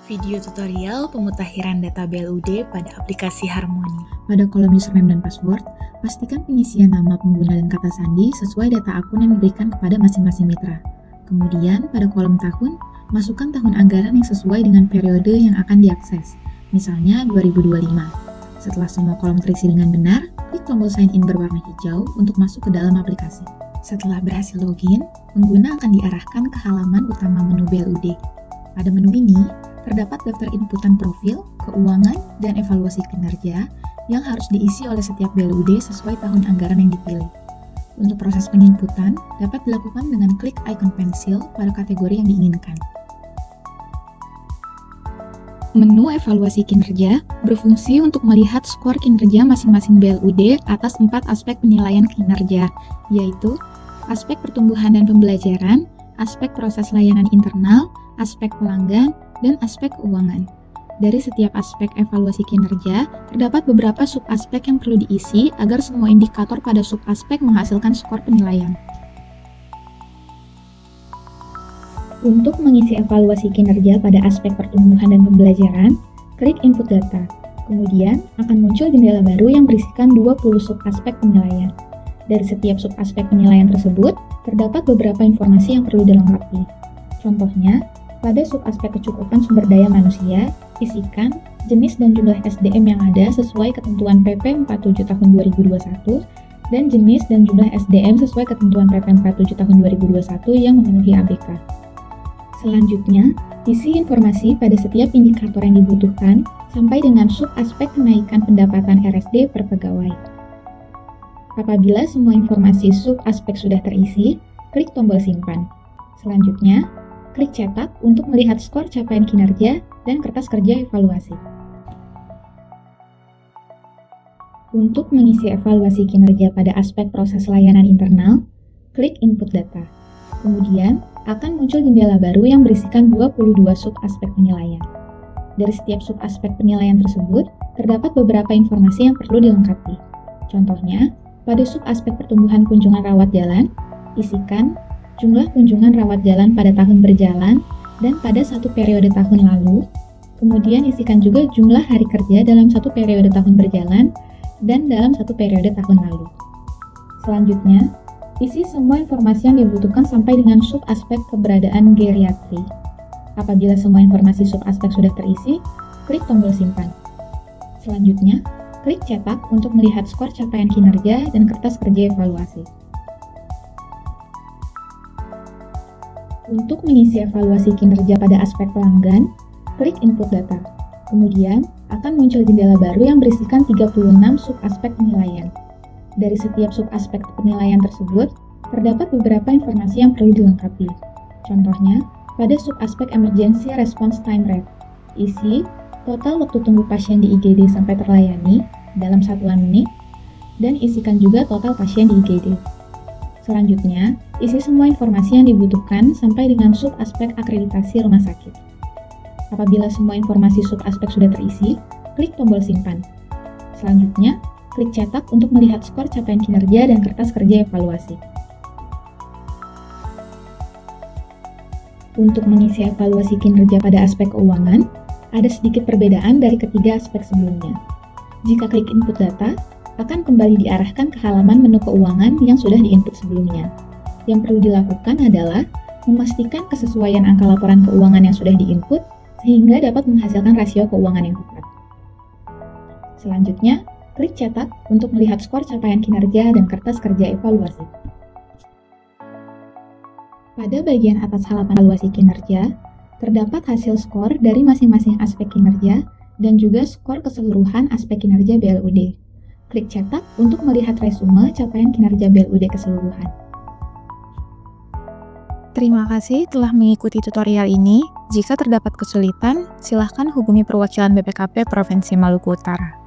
Video tutorial pemutahiran data BLUD pada aplikasi Harmoni. Pada kolom username dan password, pastikan pengisian nama pengguna dan kata sandi sesuai data akun yang diberikan kepada masing-masing mitra. Kemudian, pada kolom tahun, masukkan tahun anggaran yang sesuai dengan periode yang akan diakses, misalnya 2025. Setelah semua kolom terisi dengan benar, klik tombol sign in berwarna hijau untuk masuk ke dalam aplikasi. Setelah berhasil login, pengguna akan diarahkan ke halaman utama menu BLUD. Pada menu ini, terdapat daftar inputan profil, keuangan, dan evaluasi kinerja yang harus diisi oleh setiap BLUD sesuai tahun anggaran yang dipilih. Untuk proses penginputan, dapat dilakukan dengan klik icon pensil pada kategori yang diinginkan. Menu evaluasi kinerja berfungsi untuk melihat skor kinerja masing-masing BLUD atas 4 aspek penilaian kinerja, yaitu aspek pertumbuhan dan pembelajaran, aspek proses layanan internal, aspek pelanggan, dan aspek keuangan. Dari setiap aspek evaluasi kinerja, terdapat beberapa subaspek yang perlu diisi agar semua indikator pada subaspek menghasilkan skor penilaian. Untuk mengisi evaluasi kinerja pada aspek pertumbuhan dan pembelajaran, klik input data. Kemudian akan muncul jendela baru yang berisikan 20 subaspek penilaian. Dari setiap subaspek penilaian tersebut, terdapat beberapa informasi yang perlu dilengkapi. Contohnya, pada subaspek kecukupan sumber daya manusia, isikan jenis dan jumlah SDM yang ada sesuai ketentuan PP 47 tahun 2021 dan jenis dan jumlah SDM sesuai ketentuan PP 47 tahun 2021 yang memenuhi ABK. Selanjutnya, isi informasi pada setiap indikator yang dibutuhkan sampai dengan subaspek kenaikan pendapatan RSD per pegawai. Apabila semua informasi subaspek sudah terisi, klik tombol simpan. Selanjutnya, klik cetak untuk melihat skor capaian kinerja dan kertas kerja evaluasi. Untuk mengisi evaluasi kinerja pada aspek proses layanan internal, klik input data. Kemudian, akan muncul jendela baru yang berisikan 22 subaspek penilaian. Dari setiap subaspek penilaian tersebut, terdapat beberapa informasi yang perlu dilengkapi. Contohnya, pada subaspek pertumbuhan kunjungan rawat jalan, isikan jumlah kunjungan rawat jalan pada tahun berjalan dan pada satu periode tahun lalu, kemudian isikan juga jumlah hari kerja dalam satu periode tahun berjalan dan dalam satu periode tahun lalu. Selanjutnya, isi semua informasi yang dibutuhkan sampai dengan subaspek keberadaan geriatri. Apabila semua informasi subaspek sudah terisi, klik tombol simpan. Selanjutnya, klik cetak untuk melihat skor capaian kinerja dan kertas kerja evaluasi. Untuk mengisi evaluasi kinerja pada aspek pelanggan, klik input data. Kemudian, akan muncul jendela baru yang berisikan 36 subaspek penilaian. Dari setiap subaspek penilaian tersebut, terdapat beberapa informasi yang perlu dilengkapi. Contohnya, pada subaspek emergency response time rate, isi total waktu tunggu pasien di IGD sampai terlayani dalam satuan menit, dan isikan juga total pasien di IGD. Selanjutnya, isi semua informasi yang dibutuhkan sampai dengan subaspek akreditasi rumah sakit. Apabila semua informasi subaspek sudah terisi, klik tombol simpan. Selanjutnya, klik cetak untuk melihat skor capaian kinerja dan kertas kerja evaluasi. Untuk mengisi evaluasi kinerja pada aspek keuangan, ada sedikit perbedaan dari ketiga aspek sebelumnya. Jika klik input data, akan kembali diarahkan ke halaman menu keuangan yang sudah diinput sebelumnya. Yang perlu dilakukan adalah memastikan kesesuaian angka laporan keuangan yang sudah diinput sehingga dapat menghasilkan rasio keuangan yang tepat. Selanjutnya, klik cetak untuk melihat skor capaian kinerja dan kertas kerja evaluasi. Pada bagian atas halaman evaluasi kinerja, terdapat hasil skor dari masing-masing aspek kinerja dan juga skor keseluruhan aspek kinerja BLUD. Klik cetak untuk melihat resume capaian kinerja BLUD keseluruhan. Terima kasih telah mengikuti tutorial ini. Jika terdapat kesulitan, silakan hubungi perwakilan BPKP Provinsi Maluku Utara.